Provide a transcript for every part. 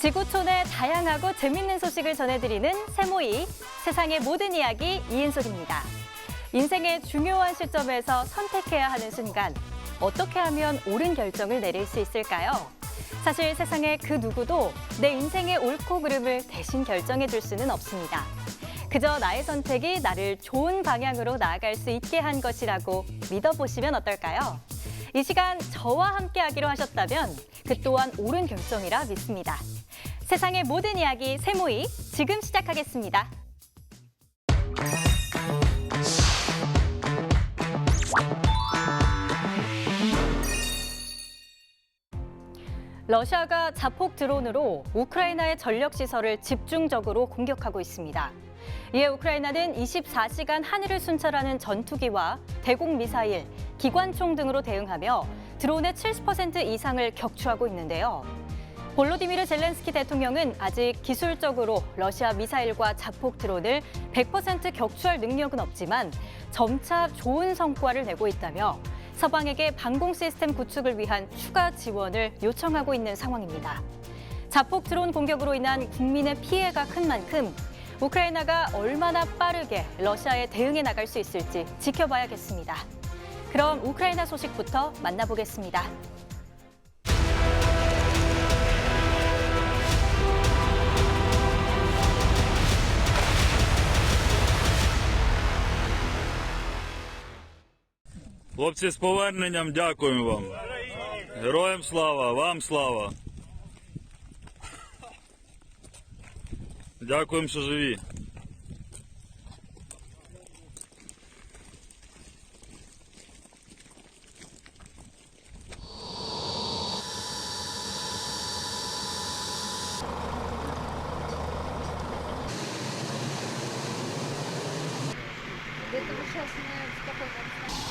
지구촌의 다양하고 재밌는 소식을 전해드리는 세모이, 세상의 모든 이야기 이은솔입니다. 인생의 중요한 시점에서 선택해야 하는 순간, 어떻게 하면 옳은 결정을 내릴 수 있을까요? 사실 세상의 그 누구도 내 인생의 옳고 그름을 대신 결정해 줄 수는 없습니다. 그저 나의 선택이 나를 좋은 방향으로 나아갈 수 있게 한 것이라고 믿어보시면 어떨까요? 이 시간 저와 함께하기로 하셨다면 그 또한 옳은 결정이라 믿습니다. 세상의 모든 이야기 세모이 지금 시작하겠습니다. 러시아가 자폭 드론으로 우크라이나의 전력시설을 집중적으로 공격하고 있습니다. 이에 우크라이나는 24시간 하늘을 순찰하는 전투기와 대공 미사일, 기관총 등으로 대응하며 드론의 70% 이상을 격추하고 있는데요. 볼로디미르 젤렌스키 대통령은 아직 기술적으로 러시아 미사일과 자폭 드론을 100% 격추할 능력은 없지만 점차 좋은 성과를 내고 있다며 서방에게 방공 시스템 구축을 위한 추가 지원을 요청하고 있는 상황입니다. 자폭 드론 공격으로 인한 국민의 피해가 큰 만큼 우크라이나가 얼마나 빠르게 러시아에 대응해 나갈 수 있을지 지켜봐야겠습니다. 그럼 우크라이나 소식부터 만나보겠습니다. Хлопці, з поверненням дякуємо вам. Героям слава, вам слава. Дякуємо, що живі. Это вы сейчас в какой обстановке?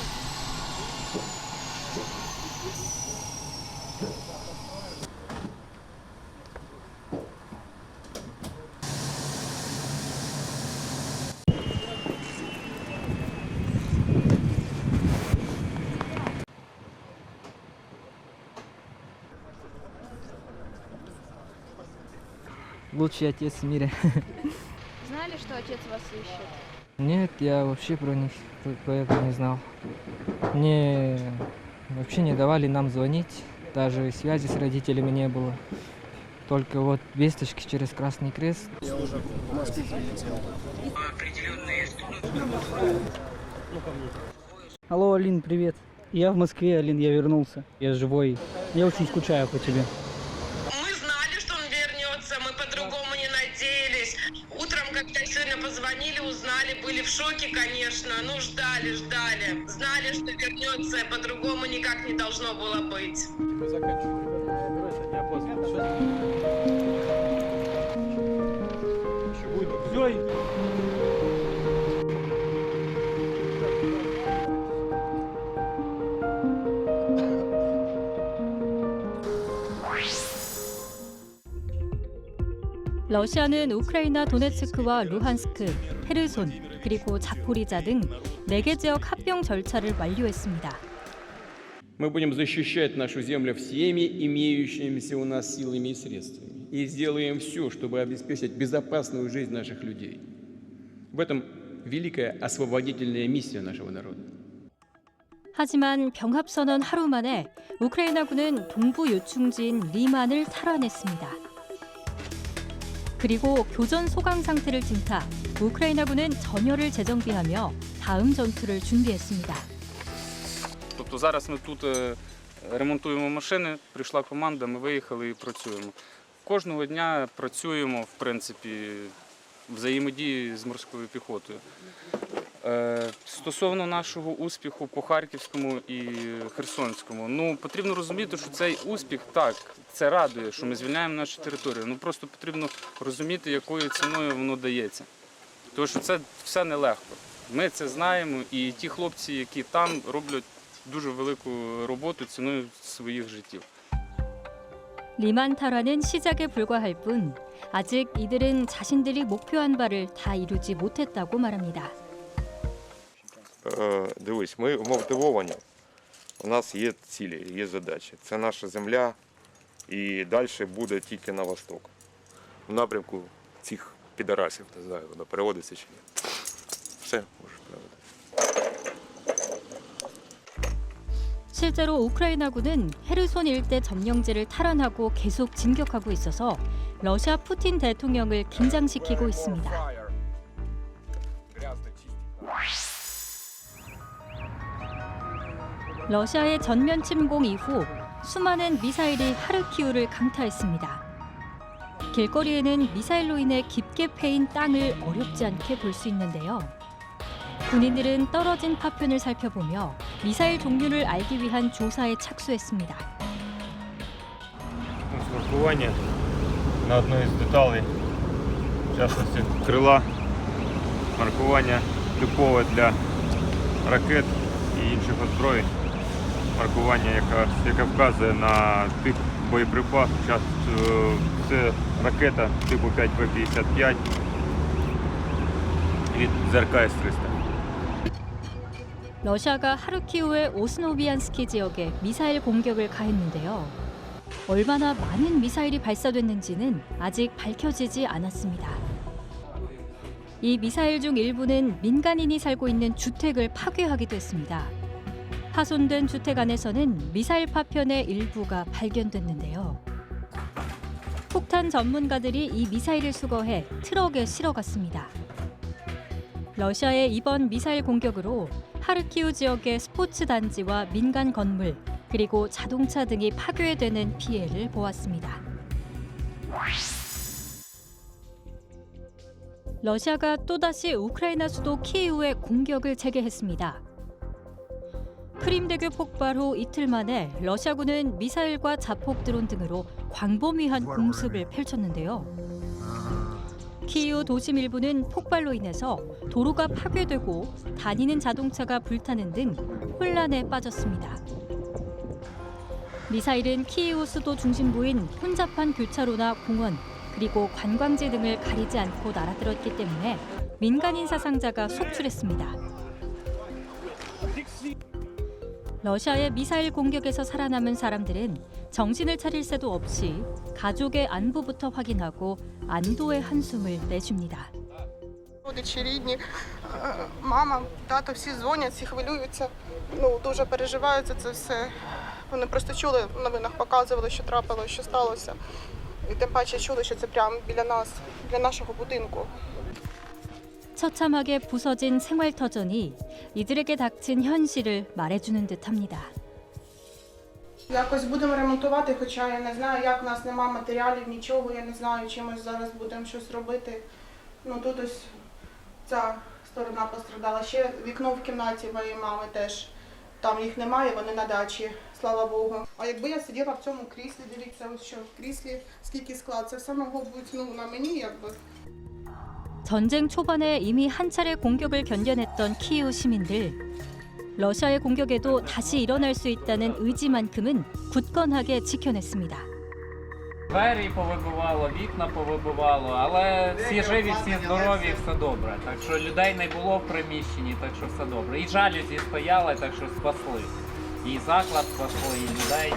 Лучший отец в мире. Знали, что отец вас ищет? Нет, я вообще про это не знал. Мне вообще не давали нам звонить, даже связи с родителями не было. Только вот весточки через Красный Крест. Я уже в Москве прилетел. Алло, Алин, привет. Я в Москве, Алин, я вернулся. Я живой. Я очень скучаю по тебе. Мы знали, что он вернется, мы по-другому не надеялись. Утром, когда сегодня позвонили, узнали, были в шоке, конечно. Ну, ждали. Знали, что вернется, по-другому никак не должно было быть. 러시아는 우크라이나 도네츠크와 루한스크, 헤르손, 그리고 자포리자 등 4개 지역 합병 절차를 완료했습니다. Мы будем защищать нашу землю всеми имеющимися у нас силами и средствами. И сделаем все, чтобы обеспечить безопасную жизнь наших людей. В этом великая освободительная миссия нашего народа. 하지만 병합선언 하루 만에 우크라이나군은 동부 요충지인 리만을 탈환했습니다. 그리고 교전 소강 상태를 틈타 우크라이나군은 전열을 재정비하며 다음 전투를 준비했습니다. Тобто зараз ми тут ремонтуємо машини, прийшла команда, ми виїхали і працюємо. Кожного дня працюємо, в принципі, взаємодії з морською піхотою. Стосовно нашого успіху по Харківському і Херсонському, потрібно розуміти, що цей успіх, так, це радує, що ми звільняємо нашу територію. Просто потрібно розуміти, якою ціною воно дається. Тому що це все нелегко. Ми це знаємо, і ті хлопці, які там, роблять дуже велику роботу ціною своїх життів. 리만 탈환은 시작에 불과할 뿐 아직 이들은 자신들이 목표한 바를 다 이루지 못했다고 말합니다. Дивись, ми мотивовані. У нас є цілі, є задачі. Це наша земля і далі буде тільки на восток. в напрямку цих підарасів. Не знаю, воно переводиться чи ні. Все, можеш переводити. 실제로 우크라이나군은 헤르손 일대 점령지를 탈환하고 계속 진격하고 있어서 러시아 푸틴 대통령을 긴장시키고 있습니다. 러시아의 전면 침공 이후 수많은 미사일이 하르키우를 강타했습니다. 길거리에는 미사일로 인해 깊게 패인 땅을 어렵지 않게 볼 수 있는데요. 군인들은 떨어진 파편을 살펴보며 미사일 종류를 알기 위한 조사에 착수했습니다. Маркування на одну із деталей, в частності крила, маркування типове для ракет і інших озброєнь, маркування, яке вказує на тип боєприпасу. Це ракета типу 5П-55 від ЗРК С-300. 러시아가 하르키우의 오스노비안스키 지역에 미사일 공격을 가했는데요. 얼마나 많은 미사일이 발사됐는지는 아직 밝혀지지 않았습니다. 이 미사일 중 일부는 민간인이 살고 있는 주택을 파괴하기도 했습니다. 파손된 주택 안에서는 미사일 파편의 일부가 발견됐는데요. 폭탄 전문가들이 이 미사일을 수거해 트럭에 실어갔습니다. 러시아의 이번 미사일 공격으로 하르키우 지역의 스포츠 단지와 민간 건물, 그리고 자동차 등이 파괴되는 피해를 보았습니다. 러시아가 또다시 우크라이나 수도 키이우에 공격을 재개했습니다. 크림대교 폭발 후 이틀 만에 러시아군은 미사일과 자폭 드론 등으로 광범위한 공습을 펼쳤는데요. 키이우 도심 일부는 폭발로 인해서 도로가 파괴되고 다니는 자동차가 불타는 등 혼란에 빠졌습니다. 미사일은 키이우 수도 중심부인 혼잡한 교차로나 공원, 그리고 관광지 등을 가리지 않고 날아들었기 때문에 민간인 사상자가 속출했습니다. 러시아의 미사일 공격에서 살아남은 사람들은 정신을 차릴 새도 없이 가족의 안부부터 확인하고 안도의 한숨을 내쉽니다. Родичі рідні, мама, тато, всі дзвонять, всі хвилюються. Дуже переживають за це все. Вони просто чули, в новинах показували, що трапилося, що сталося. І тим паче чули, що це прямо біля нас, біля нашого будинку. 처참하게 부서진 생활터전이 이들에게 닥친 현실을 말해주는 듯합니다. Якось будемо ремонтувати, хоча я не знаю, як, у нас немає матеріалів, нічого, я не знаю, чимось зараз будемо щось робити. Тут ось ця сторона пострадала. Ще вікно в кімнаті моєї мами теж. Там їх немає, вони на дачі, слава Богу. А якби я сиділа в цьому кріслі, дивіться, ось що в кріслі, скільки склад, це все могло бути на мені, якби. 전쟁 초반에 이미 한 차례 공격을 견뎌냈던 키이우 시민들. 러시아의 공격에도 다시 일어날 수 있다는 의지만큼은 굳건하게 지켜냈습니다. Двері повибивало, вікна повибивало, але всі живі, всі здорові, все добре. Так що людей не було в приміщенні, так що все добре. І жалюзі стояли, так що спасли. І заклад спасли, і людей.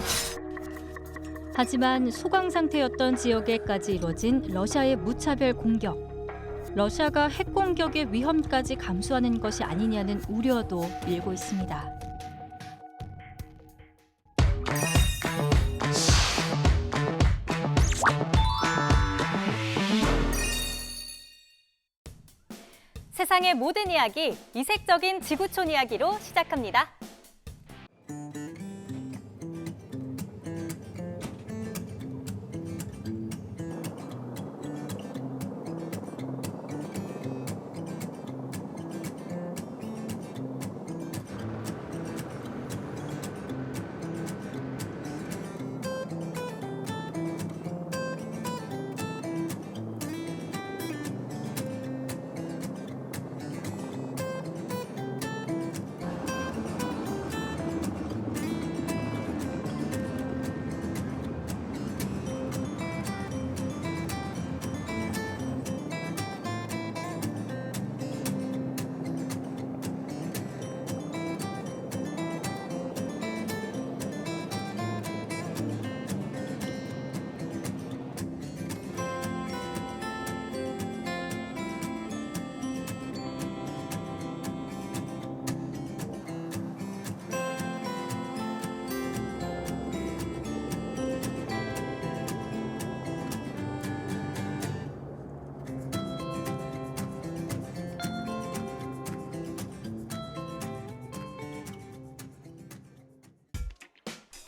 하지만 소강 상태였던 지역에까지 이뤄진 러시아의 무차별 공격. 러시아가 핵 공격의 위험까지 감수하는 것이 아니냐는 우려도 일고 있습니다. 세상의 모든 이야기, 이색적인 지구촌 이야기로 시작합니다.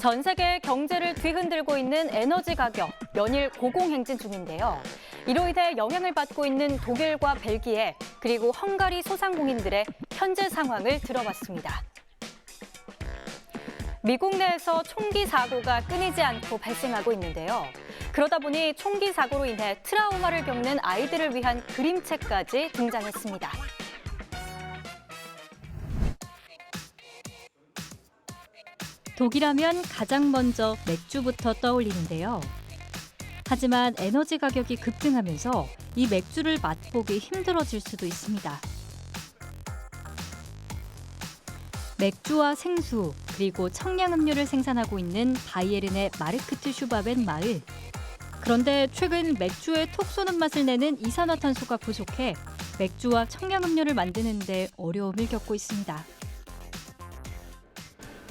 전 세계 경제를 뒤흔들고 있는 에너지 가격, 연일 고공행진 중인데요. 이로 인해 영향을 받고 있는 독일과 벨기에, 그리고 헝가리 소상공인들의 현재 상황을 들어봤습니다. 미국 내에서 총기 사고가 끊이지 않고 발생하고 있는데요. 그러다 보니 총기 사고로 인해 트라우마를 겪는 아이들을 위한 그림책까지 등장했습니다. 독일하면 가장 먼저 맥주부터 떠올리는데요. 하지만 에너지 가격이 급등하면서 이 맥주를 맛보기 힘들어질 수도 있습니다. 맥주와 생수, 그리고 청량음료를 생산하고 있는 바이에른의 마르크트 슈바벤 마을. 그런데 최근 맥주에 톡 쏘는 맛을 내는 이산화탄소가 부족해 맥주와 청량음료를 만드는 데 어려움을 겪고 있습니다.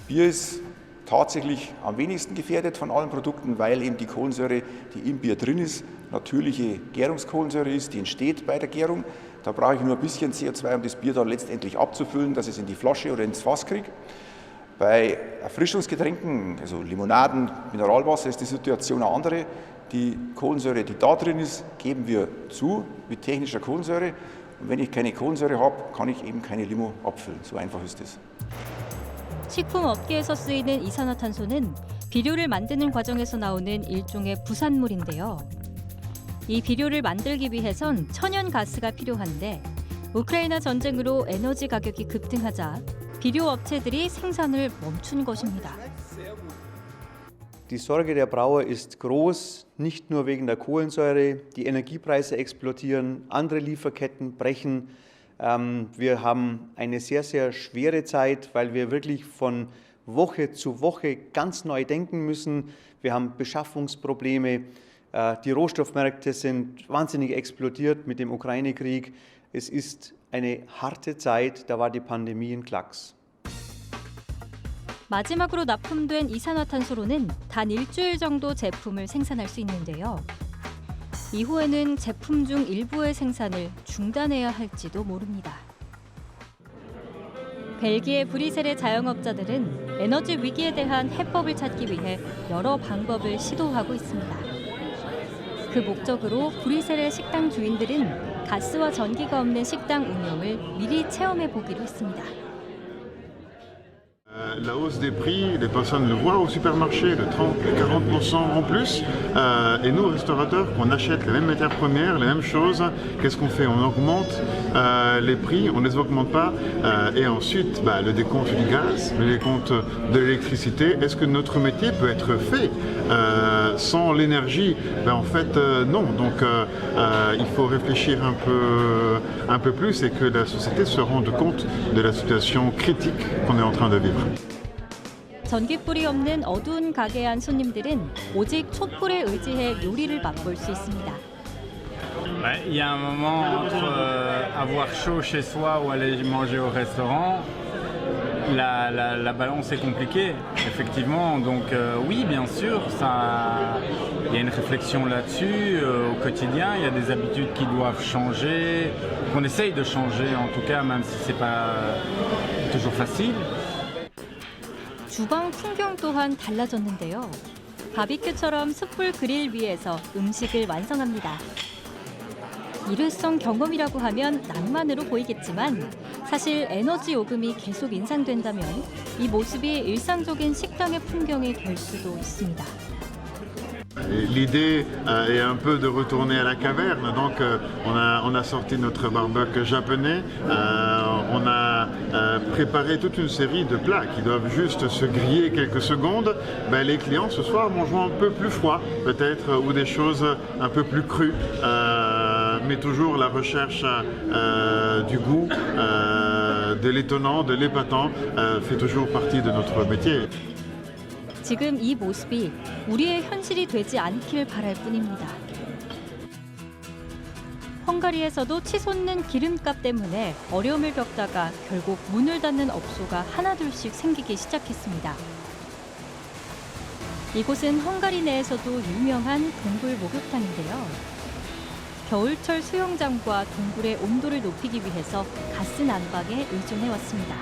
Bier ist tatsächlich am wenigsten gefährdet von allen Produkten, weil eben die Kohlensäure, die im Bier drin ist, natürliche Gärungskohlensäure ist, die entsteht bei der Gärung. Da brauche ich nur ein bisschen CO2, um das Bier dann letztendlich abzufüllen, dass ich es in die Flasche oder ins Fass kriege. Bei Erfrischungsgetränken, also Limonaden, Mineralwasser, ist die Situation eine andere. Die Kohlensäure, die da drin ist, geben wir zu mit technischer Kohlensäure. Und wenn ich keine Kohlensäure habe, kann ich eben keine Limo abfüllen. So einfach ist es. 식품업계에서 쓰이는 이산화탄소는 비료를 만드는 과정에서 나오는 일종의 부산물인데요. 이 비료를 만들기 위해선 천연가스가 필요한데 우크라이나 전쟁으로 에너지 가격이 급등하자 비료 업체들이 생산을 멈춘 것입니다. Die Sorge der Brauer ist groß, nicht nur wegen der Kohlensäure. Die Energiepreise explodieren, andere Lieferketten brechen. Wir haben eine sehr, sehr schwere Zeit, weil wir wirklich von Woche zu Woche ganz neu denken müssen. Wir haben Beschaffungsprobleme. Die Rohstoffmärkte sind wahnsinnig explodiert mit dem Ukraine-Krieg. Es ist eine harte Zeit, da war die Pandemie ein Klacks. 마지막으로 납품된 이산화탄소로는 단 일주일 정도 제품을 생산할 수 있는데요. 이후에는 제품 중 일부의 생산을 중단해야 할지도 모릅니다. 벨기에 브뤼셀의 자영업자들은 에너지 위기에 대한 해법을 찾기 위해 여러 방법을 시도하고 있습니다. 그 목적으로 브뤼셀의 식당 주인들은 가스와 전기가 없는 식당 운영을 미리 체험해 보기로 했습니다. La hausse des prix, les personnes le voient au supermarché, de 30 à 40% en plus. Et nous, restaurateurs, qu'on achète les mêmes matières premières, les mêmes choses, qu'est-ce qu'on fait? On augmente les prix, on ne les augmente pas. Et ensuite, le décompte du gaz, le décompte de l'électricité. Est-ce que notre métier peut être fait sans l'énergie? En fait, non. Donc, il faut réfléchir un peu plus et que la société se rende compte de la situation critique qu'on est en train de vivre. 전기불이 없는 어두운 가게에 한 손님들은 오직 촛불에 의지해 요리를 맛볼 수 있습니다. Il y a un moment entre avoir chaud chez soi ou aller manger au restaurant, la balance est compliquée, effectivement. Donc oui, bien sûr, il y a une réflexion là-dessus au quotidien. Il y a des habitudes qui doivent changer, qu'on essaye de changer en tout cas, même si c'est pas toujours facile. 주방 풍경 또한 달라졌는데요. 바비큐처럼 숯불 그릴 위에서 음식을 완성합니다. 일회성 경험이라고 하면 낭만으로 보이겠지만 사실 에너지 요금이 계속 인상된다면 이 모습이 일상적인 식당의 풍경이 될 수도 있습니다. L'idée est un peu de retourner à la caverne, donc on a sorti notre barbecue japonais, on a préparé toute une série de plats qui doivent juste se griller quelques secondes. Les clients ce soir mangeront un peu plus froid peut-être, ou des choses un peu plus crues, mais toujours la recherche du goût, de l'étonnant, de l'épatant fait toujours partie de notre métier. 지금 이 모습이 우리의 현실이 되지 않길 바랄 뿐입니다. 헝가리에서도 치솟는 기름값 때문에 어려움을 겪다가 결국 문을 닫는 업소가 하나둘씩 생기기 시작했습니다. 이곳은 헝가리 내에서도 유명한 동굴 목욕탕인데요. 겨울철 수영장과 동굴의 온도를 높이기 위해서 가스 난방에 의존해왔습니다.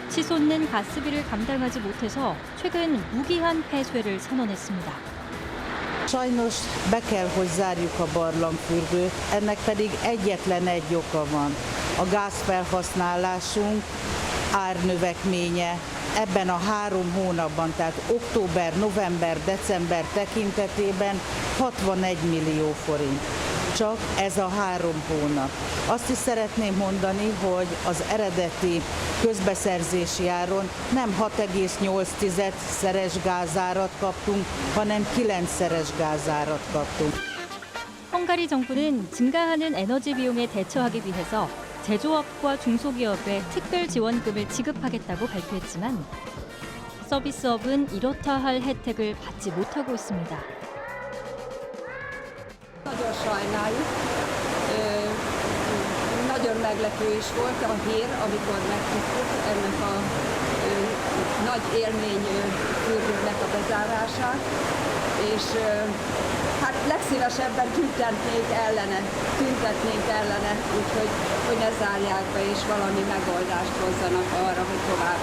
치솟는 가스비를 감당하지 못해서 최근 무기한 폐쇄를 선언했습니다. Sajnos be kell, hogy zárjuk a barlangfürdőt, ennek pedig egyetlen egy oka van. A gázfelhasználásunk árnövekménye ebben a 3 hónapban, tehát október, november, december tekintetében 61 millió forint. Csak ez a 3 hónap. Azt is szeretném mondani, hogy az eredeti közbeszerzési áron nem 6,8-szeres gázárat kaptunk, hanem 9-szeres gázárat kaptunk. 헝가리 정부는 증가하는 에너지 비용에 대처하기 위해서 제조업과 중소기업에 특별 지원금을 지급하겠다고 발표했지만 서비스업은 이렇다 할 혜택을 받지 못하고 있습니다. Nagyon sajnáljuk. Nagyon meglepő is volt a hír, amikor megtudtuk ennek a nagy élmény fürdőnek a bezárását, és hát legszívesebben tüntetnénk ellene, úgyhogy hogy ne zárják be, és valami megoldást hozzanak arra, hogy tovább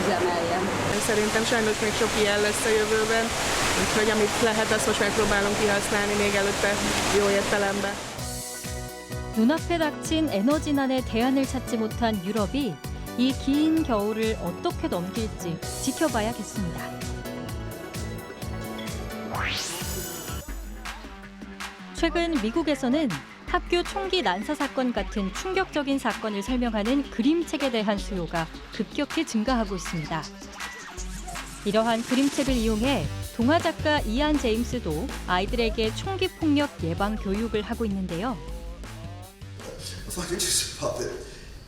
üzemeljen. Szerintem sajnos még sok ilyen lesz a jövőben, úgyhogy amit lehet, azt most megpróbálunk kihasználni még előtte jó értelemben. 눈앞에 닥친 에너지난에 대안을 찾지 못한 유럽이 이 긴 겨울을 어떻게 넘길지 지켜봐야겠습니다. 최근 미국에서는 학교 총기 난사 사건 같은 충격적인 사건을 설명하는 그림책에 대한 수요가 급격히 증가하고 있습니다. 이러한 그림책을 이용해 동화 작가 이안 제임스도 아이들에게 총기 폭력 예방 교육을 하고 있는데요. If I could just pop it,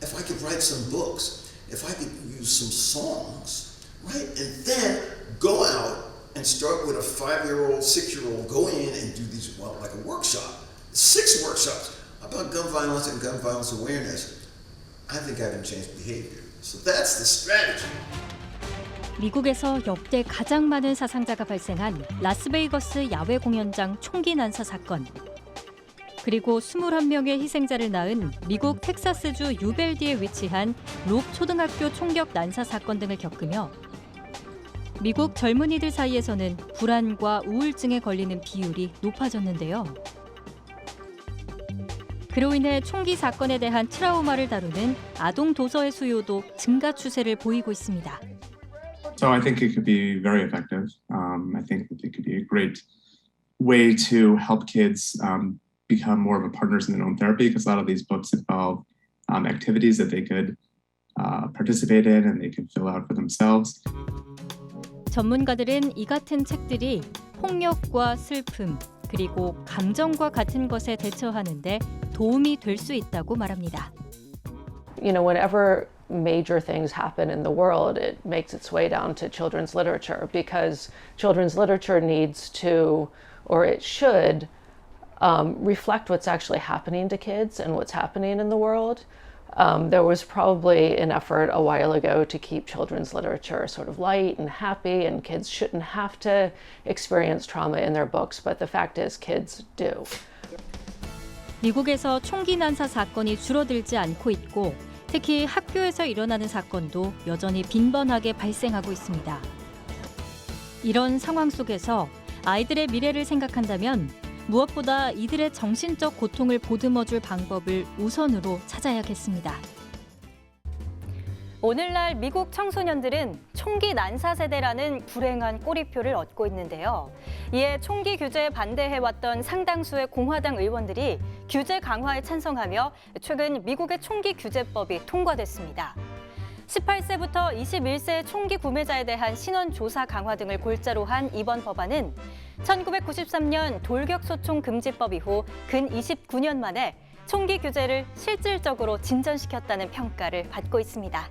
if I could write some books, if I could use some songs, right, and then go out and start with a 5-year-old, 6-year-old, go in and do these, well, like a workshop, 6 workshops about gun violence and gun violence awareness, I think I can change behavior. So that's the strategy. 미국에서 역대 가장 많은 사상자가 발생한 라스베이거스 야외 공연장 총기 난사 사건. 그리고 21명의 희생자를 낳은 미국 텍사스주 유벨디에 위치한 록 초등학교 총격 난사 사건 등을 겪으며 미국 젊은이들 사이에서는 불안과 우울증에 걸리는 비율이 높아졌는데요. 그로 인해 총기 사건에 대한 트라우마를 다루는 아동 도서의 수요도 증가 추세를 보이고 있습니다. So I think it could be very effective. I think that it could be a great way to help kids become more of a partners in their own therapy, because a lot of these books involve activities that they could participate in and they could fill out for themselves. 전문가들은 이 같은 책들이 폭력과 슬픔, 그리고 감정과 같은 것에 대처하는 데 도움이 될 수 있다고 말합니다. You know, whenever major things happen in the world, it makes its way down to children's literature, because children's literature needs to, or it should, reflect what's actually happening to kids and what's happening in the world. There was probably an effort a while ago to keep children's literature sort of light and happy, and kids shouldn't have to experience trauma in their books, but the fact is kids do. 미국에서 총기 난사 사건이 줄어들지 않고 있고 특히 학교에서 일어나는 사건도 여전히 빈번하게 발생하고 있습니다. 이런 상황 속에서 아이들의 미래를 생각한다면 무엇보다 이들의 정신적 고통을 보듬어줄 방법을 우선으로 찾아야겠습니다. 오늘날 미국 청소년들은 총기 난사 세대라는 불행한 꼬리표를 얻고 있는데요. 이에 총기 규제에 반대해왔던 상당수의 공화당 의원들이 규제 강화에 찬성하며 최근 미국의 총기 규제법이 통과됐습니다. 18세부터 21세 총기 구매자에 대한 신원 조사 강화 등을 골자로 한 이번 법안은 1993년 돌격소총 금지법 이후 근 29년 만에 총기 규제를 실질적으로 진전시켰다는 평가를 받고 있습니다.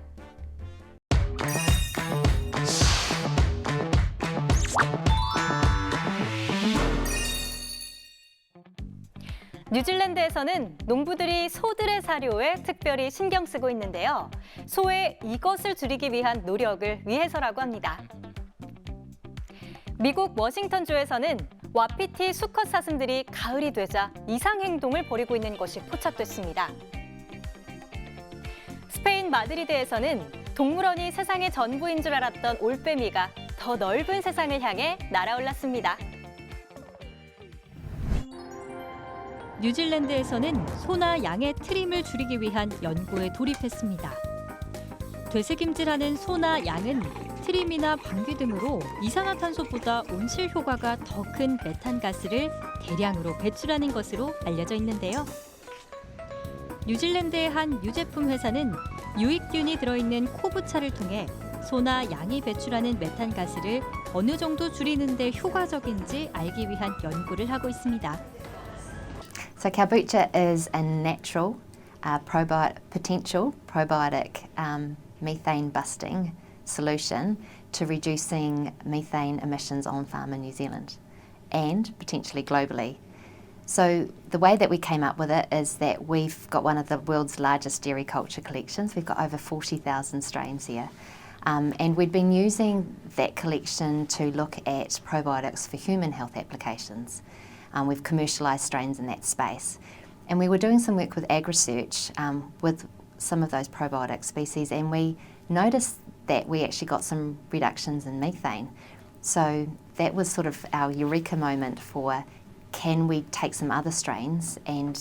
뉴질랜드에서는 농부들이 소들의 사료에 특별히 신경 쓰고 있는데요. 소의 이것을 줄이기 위한 노력을 위해서라고 합니다. 미국 워싱턴주에서는 와피티 수컷 사슴들이 가을이 되자 이상 행동을 벌이고 있는 것이 포착됐습니다. 스페인 마드리드에서는 동물원이 세상의 전부인 줄 알았던 올빼미가 더 넓은 세상을 향해 날아올랐습니다. 뉴질랜드에서는 소나 양의 트림을 줄이기 위한 연구에 돌입했습니다. 되새김질하는 소나 양은 트림이나 방귀 등으로 이산화탄소보다 온실 효과가 더 큰 메탄가스를 대량으로 배출하는 것으로 알려져 있는데요. 뉴질랜드의 한 유제품 회사는 유익균이 들어있는 코부차를 통해 소나 양이 배출하는 메탄가스를 어느 정도 줄이는 데 효과적인지 알기 위한 연구를 하고 있습니다. So kombucha is a natural potential probiotic methane busting solution to reducing methane emissions on farm in New Zealand and potentially globally. So the way that we came up with it is that we've got one of the world's largest dairy culture collections. We've got over 40,000 strains here. And we'd been using that collection to look at probiotics for human health applications. We've commercialised strains in that space. And we were doing some work with AgResearch with some of those probiotic species, and we noticed that we actually got some reductions in methane. So that was sort of our eureka moment for, can we take some other strains and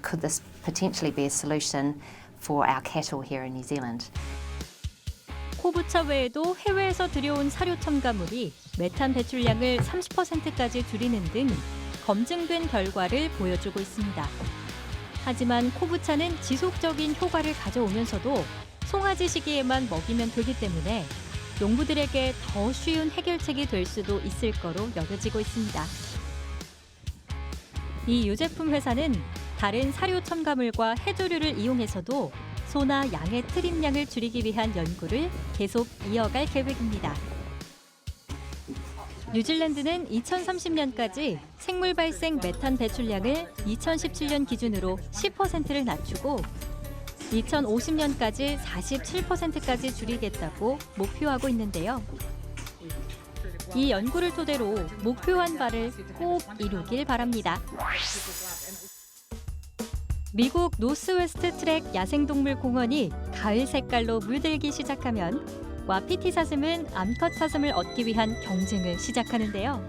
could this potentially be a solution for our cattle here in New Zealand? 코부차 외에도 해외에서 들여온 사료 첨가물이 메탄 배출량을 30%까지 줄이는 등 검증된 결과를 보여주고 있습니다. 하지만 코부차는 지속적인 효과를 가져오면서도 송아지 시기에만 먹이면 되기 때문에 농부들에게 더 쉬운 해결책이 될 수도 있을 거로 여겨지고 있습니다. 이 유제품 회사는 다른 사료 첨가물과 해조류를 이용해서도 소나 양의 트림량을 줄이기 위한 연구를 계속 이어갈 계획입니다. 뉴질랜드는 2030년까지 생물 발생 메탄 배출량을 2017년 기준으로 10%를 낮추고 2050년까지 47%까지 줄이겠다고 목표하고 있는데요. 이 연구를 토대로 목표한 바를 꼭 이루길 바랍니다. 미국 노스웨스트 트랙 야생동물공원이 가을 색깔로 물들기 시작하면 와피티 사슴은 암컷 사슴을 얻기 위한 경쟁을 시작하는데요.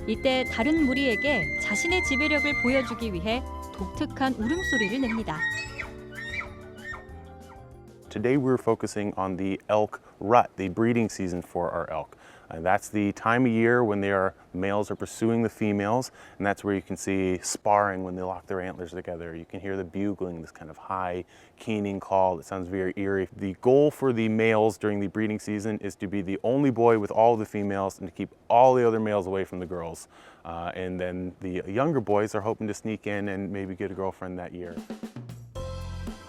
이때 다른 무리에게 자신의 지배력을 보여주기 위해 독특한 울음소리를 냅니다. Today we're focusing on the elk rut, the breeding season for our elk. That's the time of year when males are pursuing the females, and that's where you can see sparring when they lock their antlers together. You can hear the bugling, this kind of high, keening call that sounds very eerie. The goal for the males during the breeding season is to be the only boy with all of the females and to keep all the other males away from the girls. And then the younger boys are hoping to sneak in and maybe get a girlfriend that year.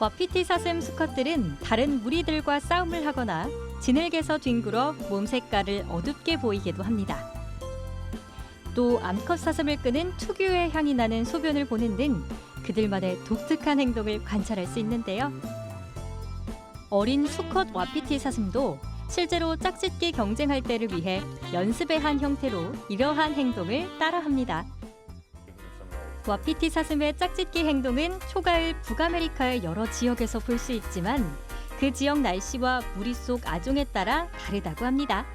와피티 사슴 수컷들은 다른 무리들과 싸움을 하거나 진흙에서 뒹굴어 몸 색깔을 어둡게 보이기도 합니다. 또 암컷 사슴을 끄는 특유의 향이 나는 소변을 보는 등 그들만의 독특한 행동을 관찰할 수 있는데요. 어린 수컷 와피티 사슴도 실제로 짝짓기 경쟁할 때를 위해 연습의 한 형태로 이러한 행동을 따라합니다. 와피티 사슴의 짝짓기 행동은 초가을 북아메리카의 여러 지역에서 볼 수 있지만 그 지역 날씨와 무리 속 아종에 따라 다르다고 합니다.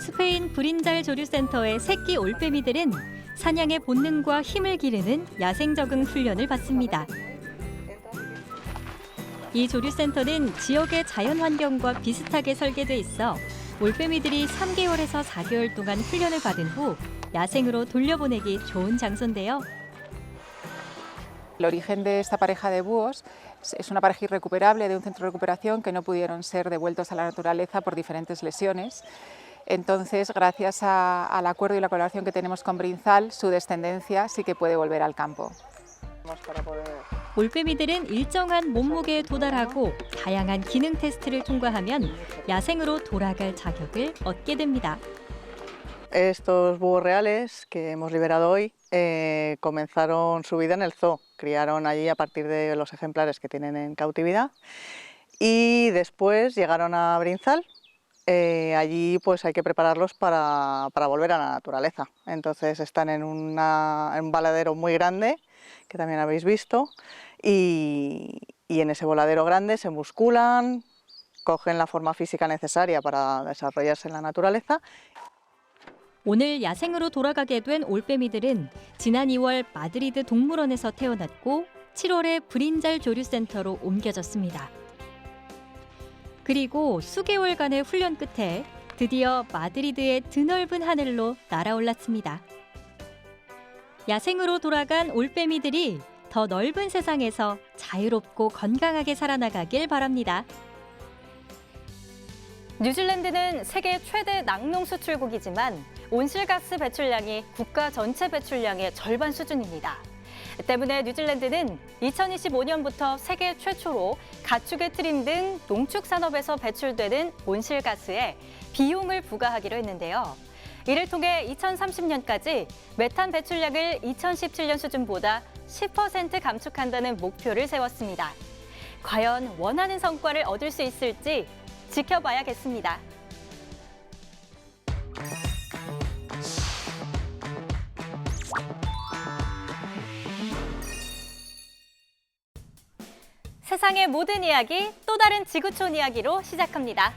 스페인 브린잘 조류센터의 새끼 올빼미들은 사냥의 본능과 힘을 기르는 야생 적응 훈련을 받습니다. 이 조류센터는 지역의 자연 환경과 비슷하게 설계돼 있어 올빼미들이 3개월에서 4개월 동안 훈련을 받은 후 야생으로 돌려보내기 좋은 장소인데요. El origen de esta pareja de búhos es una pareja irrecuperable de un centro de recuperación que no pudieron ser devueltos a la naturaleza por diferentes lesiones. Entonces, gracias al acuerdo y la colaboración que tenemos con Brinzal, su descendencia sí que puede volver al campo. 올빼미들은 일정한 몸무게에 도달하고 다양한 기능 테스트를 통과하면 야생으로 돌아갈 자격을 얻게 됩니다. Estos búhos reales que hemos liberado hoy comenzaron su vida en el zoo, criaron allí a partir de los ejemplares que tienen en cautividad y después llegaron a Brinzal. Allí pues hay que prepararlos para volver a la naturaleza. Entonces están en un baladero muy grande que también habéis visto, y en ese voladero grande se musculan, cogen la forma física necesaria para desarrollarse en la naturaleza. 오늘 야생으로 돌아가게 된 올빼미들은 지난 2월 마드리드 동물원에서 태어났고 7월에 브린잘 조류센터로 옮겨졌습니다. 그리고 수개월간의 훈련 끝에 드디어 마드리드의 드넓은 하늘로 날아올랐습니다. 야생으로 돌아간 올빼미들이 더 넓은 세상에서 자유롭고 건강하게 살아나가길 바랍니다. 뉴질랜드는 세계 최대 낙농 수출국이지만 온실가스 배출량이 국가 전체 배출량의 절반 수준입니다. 때문에 뉴질랜드는 2025년부터 세계 최초로 가축의 트림 등 농축 산업에서 배출되는 온실가스에 비용을 부과하기로 했는데요. 이를 통해 2030년까지 메탄 배출량을 2017년 수준보다 10% 감축한다는 목표를 세웠습니다. 과연 원하는 성과를 얻을 수 있을지 지켜봐야겠습니다. 세상의 모든 이야기, 또 다른 지구촌 이야기로 시작합니다.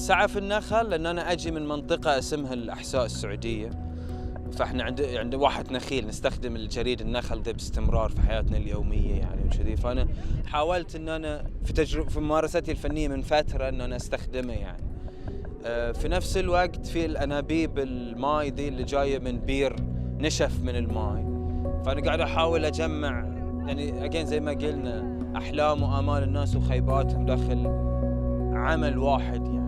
السعة في النخل لأن أنا أجي من منطقة اسمها الأحساء السعودية، فإحنا عند واحة نخيل نستخدم الجريد النخل ده باستمرار في حياتنا اليومية يعني وكذي، فأنا حاولت إن أنا في ممارستي الفنية من فترة إن أنا أستخدمه يعني. في نفس الوقت في الأنابيب الماي دي اللي جاية من بير نشف من الماي، فأنا قاعد أحاول أجمع يعني أجين زي ما قلنا أحلام وآمال الناس وخيباتهم داخل عمل واحد يعني.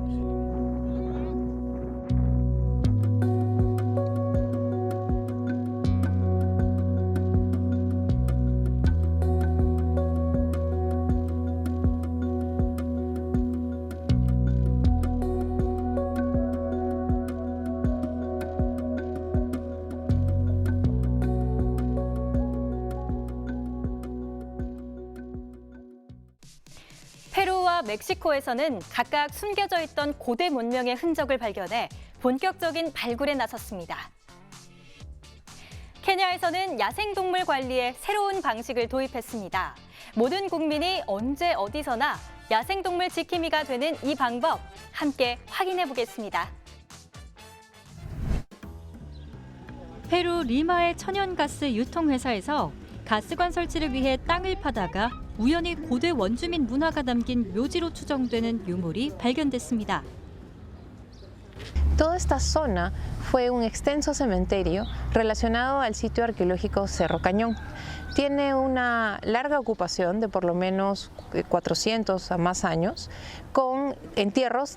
페루와 멕시코에서는 각각 숨겨져 있던 고대 문명의 흔적을 발견해 본격적인 발굴에 나섰습니다. 케냐에서는 야생동물 관리에 새로운 방식을 도입했습니다. 모든 국민이 언제 어디서나 야생동물 지킴이가 되는 이 방법 함께 확인해 보겠습니다. 페루 리마의 천연가스 유통회사에서 가스관 설치를 위해 땅을 파다가 우연히 고대 원주민 문화가 담긴 묘지로 추정되는 유물이 발견됐습니다. Toda esta zona fue un extenso cementerio relacionado al sitio arqueológico Cerro Cañón. Tiene una larga ocupación de por lo menos 400 a más años con entierros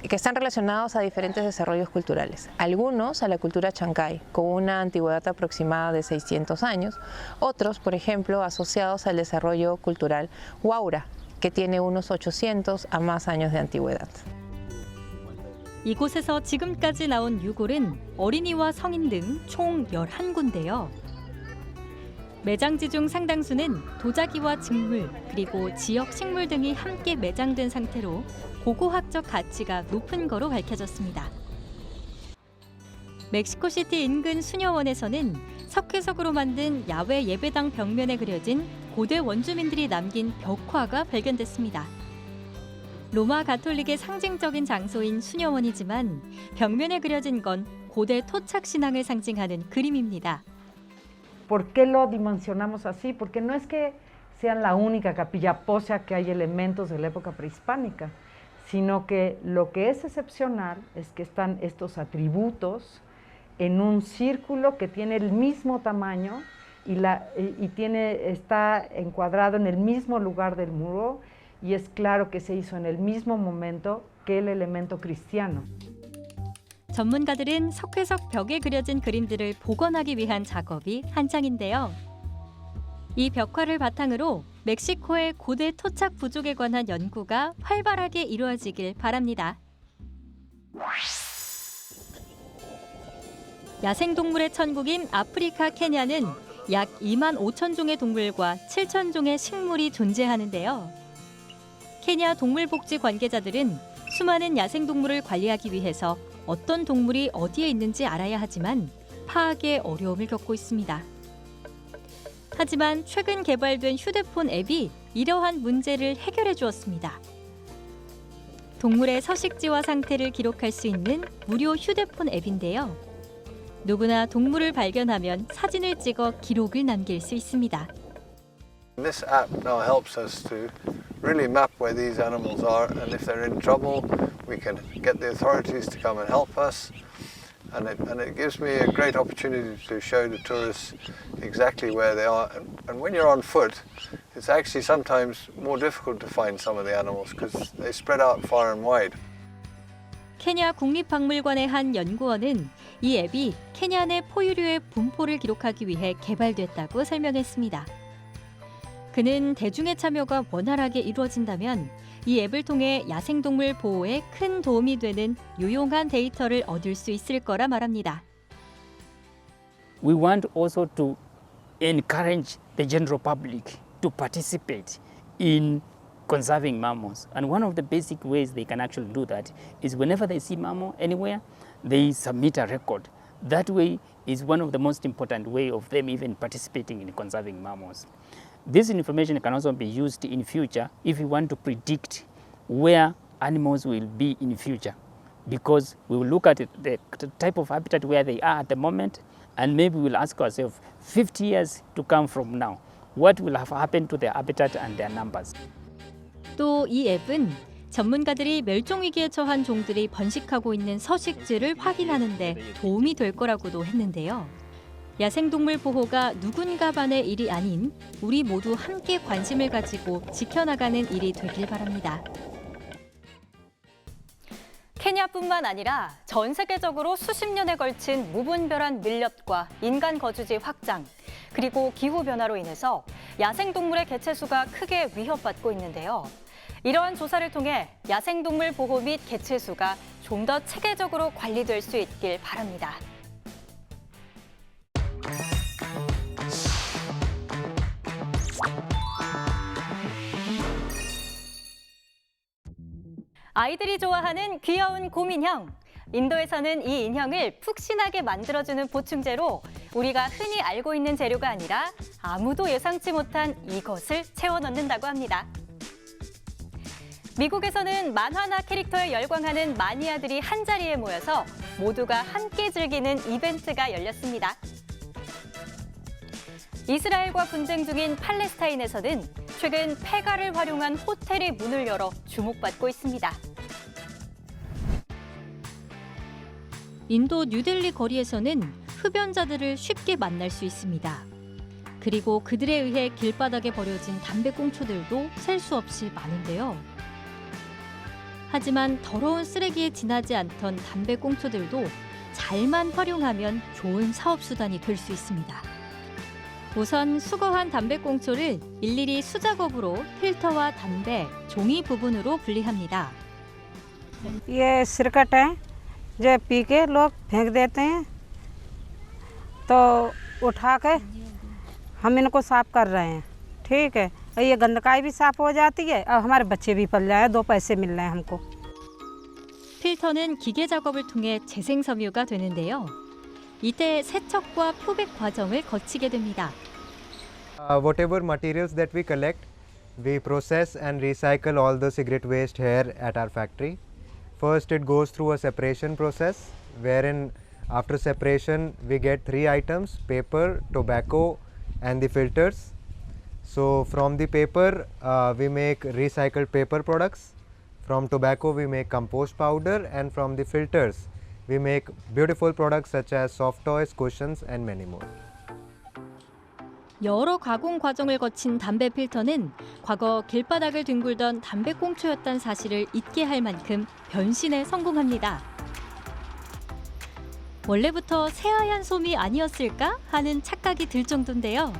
que están relacionados a diferentes desarrollos culturales, algunos a la cultura chancay, con una antigüedad aproximada de 600 años, otros, por ejemplo, asociados al desarrollo cultural Huaura, que tiene unos 800 a más años de antigüedad. 이곳에서 지금까지 나온 유골은 어린이와 성인 등 총 11군데요. 매장지 중 상당수는 도자기와 직물, 그리고 지역 식물 등이 함께 매장된 상태로 고고학적 가치가 높은 거로 밝혀졌습니다. 멕시코시티 인근 수녀원에서는 석회석으로 만든 야외 예배당 벽면에 그려진 고대 원주민들이 남긴 벽화가 발견됐습니다. 로마 가톨릭의 상징적인 장소인 수녀원이지만 벽면에 그려진 건 고대 토착 신앙을 상징하는 그림입니다. ¿Por qué lo dimensionamos así? Porque no es que sean la única capilla pósea que hay elementos de la época prehispánica, sino que lo que es excepcional es que están estos atributos en un círculo que tiene el mismo tamaño está encuadrado en el mismo lugar del muro y es claro que se hizo en el mismo momento que el elemento cristiano. 전문가들은 석회석 벽에 그려진 그림들을 복원하기 위한 작업이 한창인데요. 이 벽화를 바탕으로 멕시코의 고대 토착 부족에 관한 연구가 활발하게 이루어지길 바랍니다. 야생동물의 천국인 아프리카 케냐는 약 2만 5천 종의 동물과 7천 종의 식물이 존재하는데요. 케냐 동물복지 관계자들은 수많은 야생동물을 관리하기 위해서 어떤 동물이 어디에 있는지 알아야 하지만 파악에 어려움을 겪고 있습니다. 하지만 최근 개발된 휴대폰 앱이 이러한 문제를 해결해 주었습니다. 동물의 서식지와 상태를 기록할 수 있는 무료 휴대폰 앱인데요. 누구나 동물을 발견하면 사진을 찍어 기록을 남길 수 있습니다. This app now helps us to really map where these animals are, and if they're in trouble, we can get the authorities to come and help us. And it gives me a great opportunity to show the tourists exactly where they are. And when you're on foot, it's actually sometimes more difficult to find some of the animals because they spread out far and wide. 케냐 국립박물관의 한 연구원은 이 앱이 케냐 내 포유류의 분포를 기록하기 위해 개발됐다고 설명했습니다. 그는 대중의 참여가 원활하게 이루어진다면 이 앱을 통해 야생동물 보호에 큰 도움이 되는 유용한 데이터를 얻을 수 있을 거라 말합니다. We want also to encourage the general public to participate in conserving mammals. And one of the basic ways they can actually do that is whenever they see mammal anywhere, they submit a record. That way is one of the most important way of them even participating in conserving mammals. This information can also be used in future if we want to predict where animals will be in future, because we will look at the type of habitat where they are at the moment, and maybe we'll ask ourselves 50 years to come from now, what will have happened to their habitat and their numbers. 또 이 앱은 전문가들이 멸종위기에 처한 종들이 번식하고 있는 서식지를 확인하는 데 도움이 될 거라고도 했는데요. 야생동물 보호가 누군가만의 일이 아닌 우리 모두 함께 관심을 가지고 지켜나가는 일이 되길 바랍니다. 케냐뿐만 아니라 전 세계적으로 수십 년에 걸친 무분별한 밀렵과 인간 거주지 확장, 그리고 기후변화로 인해서 야생동물의 개체수가 크게 위협받고 있는데요. 이러한 조사를 통해 야생동물 보호 및 개체수가 좀 더 체계적으로 관리될 수 있길 바랍니다. 아이들이 좋아하는 귀여운 곰인형. 인도에서는 이 인형을 푹신하게 만들어주는 보충제로 우리가 흔히 알고 있는 재료가 아니라 아무도 예상치 못한 이것을 채워 넣는다고 합니다. 미국에서는 만화나 캐릭터에 열광하는 마니아들이 한자리에 모여서 모두가 함께 즐기는 이벤트가 열렸습니다. 이스라엘과 분쟁 중인 팔레스타인에서는 최근 폐가를 활용한 호텔이 문을 열어 주목받고 있습니다. 인도 뉴델리 거리에서는 흡연자들을 쉽게 만날 수 있습니다. 그리고 그들에 의해 길바닥에 버려진 담배꽁초들도 셀 수 없이 많은데요. 하지만 더러운 쓰레기에 지나지 않던 담배꽁초들도 잘만 활용하면 좋은 사업수단이 될 수 있습니다. 우선 수거한 담배꽁초를 일일이 수작업으로 필터와 담배, 종이 부분으로 분리합니다. ये सिरकट है जो पी के लोग फेंक देते हैं तो उठा के हम इनको साफ कर रहे हैं ठीक है ये गंदकाई भी साफ हो जाती है और हमारे बच्चे भी पल जाए 2 पैसे मिल रहे हैं हमको 필터는 기계 작업을 통해 재생 섬유가 되는데요. 이때 세척과 표백 과정을 거치게 됩니다. Whatever materials that we collect, we process and recycle all the cigarette waste here at our factory. First it goes through a separation process wherein after separation we get 3 items: paper, tobacco and the filters. So from the paper we make recycled paper products, from tobacco we make compost powder, and from the filters we make beautiful products such as soft toys, cushions and many more. 여러 가공 과정을 거친 담배 필터는 과거 길바닥을 뒹굴던 담배꽁초였다는 사실을 잊게 할 만큼 변신에 성공합니다. 원래부터 새하얀 솜이 아니었을까 하는 착각이 들 정도인데요.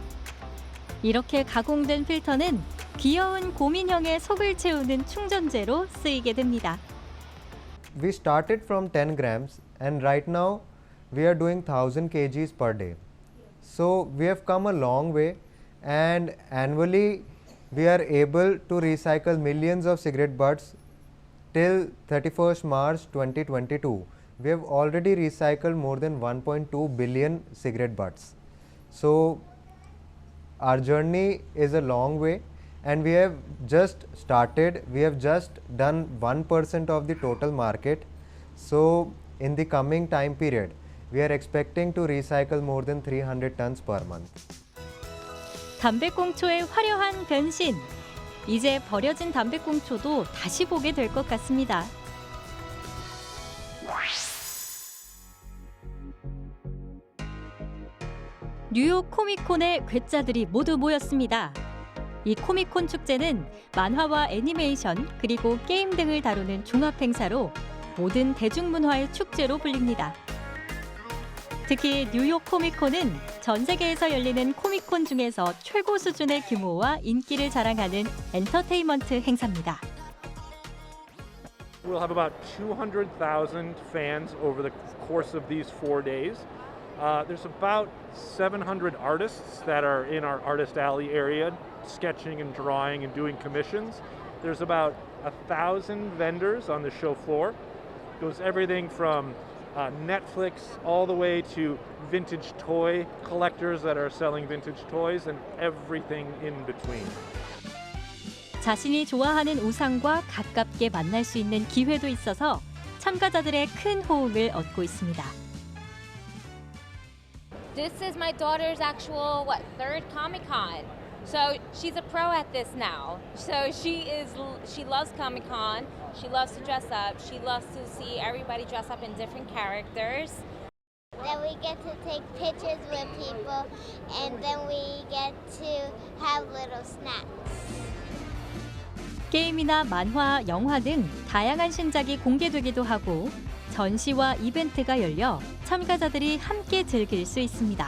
이렇게 가공된 필터는 귀여운 곰인형의 속을 채우는 충전재로 쓰이게 됩니다. We started from 10 grams and right now we are doing 1000 kgs per day. So we have come a long way, and annually we are able to recycle millions of cigarette butts. Till 31st March 2022, we have already recycled more than 1.2 billion cigarette butts. So our journey is a long way, and we have just started. We have just done 1% of the total market. So in the coming time period, we are expecting to recycle more than 300 tons per month. 담배꽁초의 화려한 변신. 이제 버려진 담배꽁초도 다시 보게 될 것 같습니다. 뉴욕 코미콘에 괴짜들이 모두 모였습니다. 이 코미콘 축제는 만화와 애니메이션 그리고 게임 등을 다루는 종합 행사로 모든 대중문화의 축제로 불립니다. 특히 뉴욕 코미콘은 전 세계에서 열리는 코미콘 중에서 최고 수준의 규모와 인기를 자랑하는 엔터테인먼트 행사입니다. We'll have about 200,000 fans over the course of these 4 days. There's about 700 artists that are in our artist alley area, sketching and drawing and doing commissions. There's about 1,000 vendors on the show floor. It goes everything from Netflix all the way to vintage toy collectors that are selling vintage toys and everything in between. 자신이 좋아하는 우상과 가깝게 만날 수 있는 기회도 있어서 참가자들의 큰 호응을 얻고 있습니다. This is my daughter's actual, third Comic-Con. So she's a pro at this now. So she loves Comic-Con. She loves to dress up. She loves to see everybody dress up in different characters. Then we get to take pictures with people, and then we get to have little snacks. 게임이나 만화, 영화 등 다양한 신작이 공개되기도 하고 전시와 이벤트가 열려 참가자들이 함께 즐길 수 있습니다.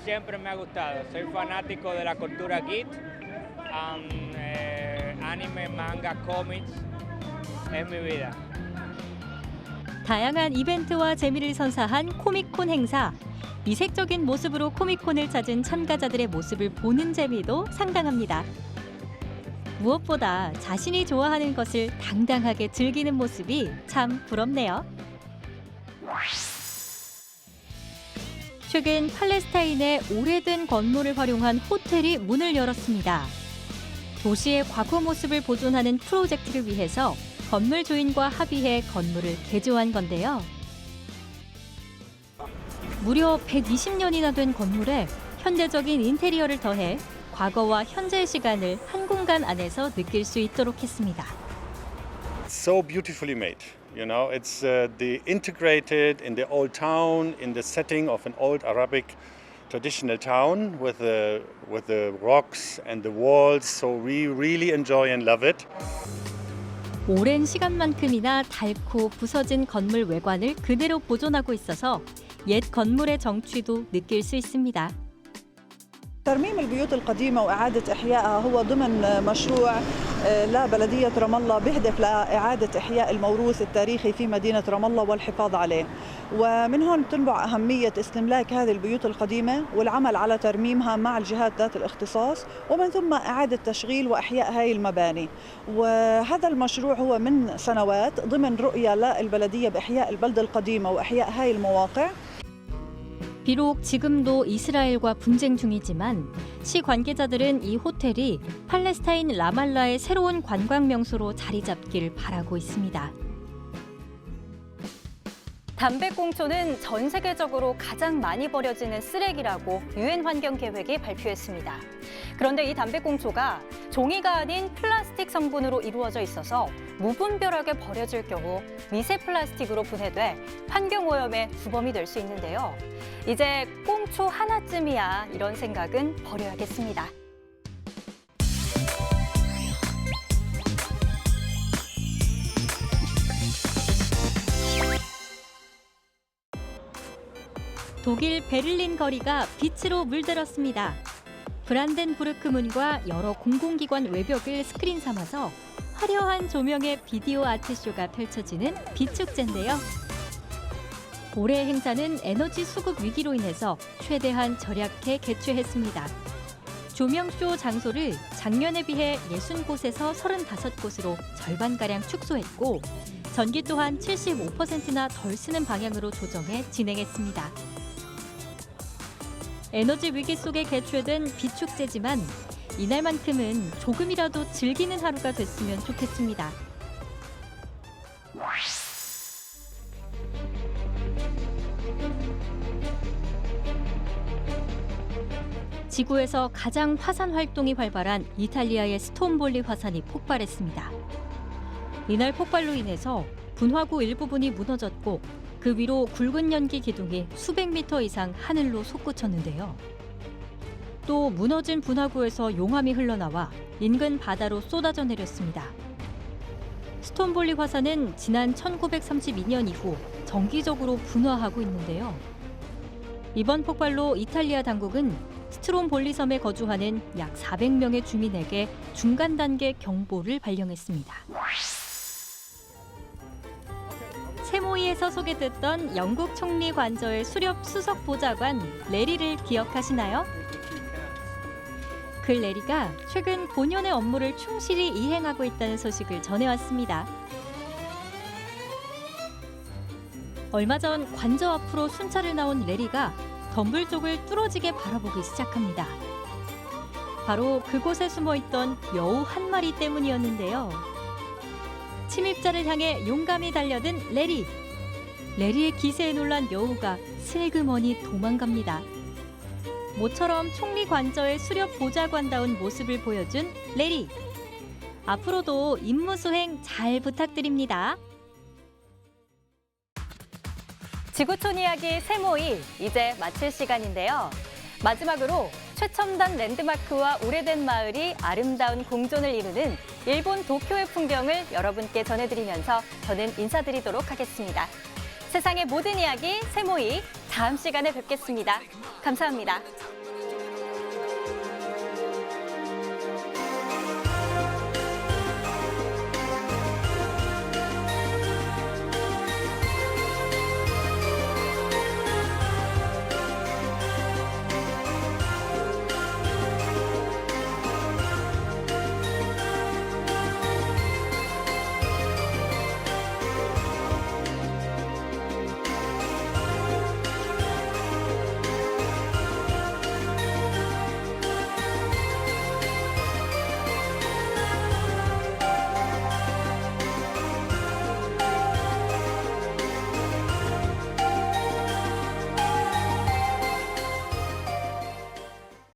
Siempre me ha gustado. Soy fanático de la cultura geek, anime, manga, cómics. Es mi vida. 다양한 이벤트와 재미를 선사한 코미콘 행사. 이색적인 모습으로 코미콘을 찾은 참가자들의 모습을 보는 재미도 상당합니다. 무엇보다 자신이 좋아하는 것을 당당하게 즐기는 모습이 참 부럽네요. 최근 팔레스타인의 오래된 건물을 활용한 호텔이 문을 열었습니다. 도시의 과거 모습을 보존하는 프로젝트를 위해서 건물 주인과 합의해 건물을 개조한 건데요. 무려 120년이나 된 건물에 현대적인 인테리어를 더해 과거와 현재의 시간을 한 공간 안에서 느낄 수 있도록 했습니다. So beautifully made. You know, it's integrated in the old town, in the setting of an old Arabic traditional town with the rocks and the walls. So we really enjoy and love it. 오랜 시간만큼이나 닳고 부서진 건물 외관을 그대로 보존하고 있어서 옛 건물의 정취도 느낄 수 있습니다. ترميم البيوت القديمة وإعادة إحيائها هو ضمن مشروع لبلدية رام الله بيهدف لإعادة إحياء الموروث التاريخي في مدينة رام الله والحفاظ عليه. ومن هون تنبع أهمية استملاك هذه البيوت القديمة والعمل على ترميمها مع الجهات ذات الاختصاص، ومن ثم إعادة تشغيل وإحياء هاي المباني. وهذا المشروع هو من سنوات ضمن رؤية للبلدية بإحياء البلدة القديمة وإحياء هاي المواقع. 비록 지금도 이스라엘과 분쟁 중이지만 시 관계자들은 이 호텔이 팔레스타인 라말라의 새로운 관광 명소로 자리 잡길 바라고 있습니다. 담배꽁초는 전 세계적으로 가장 많이 버려지는 쓰레기라고 유엔 환경계획이 발표했습니다. 그런데 이 담배꽁초가 종이가 아닌 플라스틱 성분으로 이루어져 있어서 무분별하게 버려질 경우 미세 플라스틱으로 분해돼 환경오염의 주범이 될 수 있는데요. 이제 꽁초 하나쯤이야 이런 생각은 버려야겠습니다. 독일 베를린 거리가 빛으로 물들었습니다. 브란덴부르크 문과 여러 공공기관 외벽을 스크린 삼아서 화려한 조명의 비디오 아트쇼가 펼쳐지는 빛축제인데요. 올해 행사는 에너지 수급 위기로 인해서 최대한 절약해 개최했습니다. 조명쇼 장소를 작년에 비해 60곳에서 35곳으로 절반가량 축소했고 전기 또한 75%나 덜 쓰는 방향으로 조정해 진행했습니다. 에너지 위기 속에 개최된 빛축제지만 이날만큼은 조금이라도 즐기는 하루가 됐으면 좋겠습니다. 지구에서 가장 화산 활동이 활발한 이탈리아의 스톤볼리 화산이 폭발했습니다. 이날 폭발로 인해서 분화구 일부분이 무너졌고 그 위로 굵은 연기 기둥이 수백 미터 이상 하늘로 솟구쳤는데요. 또 무너진 분화구에서 용암이 흘러나와 인근 바다로 쏟아져 내렸습니다. 스톤볼리 화산은 지난 1932년 이후 정기적으로 분화하고 있는데요. 이번 폭발로 이탈리아 당국은 스트롬볼리 섬에 거주하는 약 400명의 주민에게 중간 단계 경보를 발령했습니다. 세모이에서 소개됐던 영국 총리 관저의 수렵 수석 보좌관 레리를 기억하시나요? 그 레리가 최근 본연의 업무를 충실히 이행하고 있다는 소식을 전해왔습니다. 얼마 전 관저 앞으로 순찰을 나온 레리가 덤불 쪽을 뚫어지게 바라보기 시작합니다. 바로 그곳에 숨어있던 여우 한 마리 때문이었는데요. 침입자를 향해 용감히 달려든 레리. 레리의 기세에 놀란 여우가 슬그머니 도망갑니다. 모처럼 총리 관저의 수렵 보좌관다운 모습을 보여준 레리. 앞으로도 임무 수행 잘 부탁드립니다. 지구촌 이야기 세모이 이제 마칠 시간인데요. 마지막으로 최첨단 랜드마크와 오래된 마을이 아름다운 공존을 이루는 일본 도쿄의 풍경을 여러분께 전해드리면서 저는 인사드리도록 하겠습니다. 세상의 모든 이야기 세모이 다음 시간에 뵙겠습니다. 감사합니다.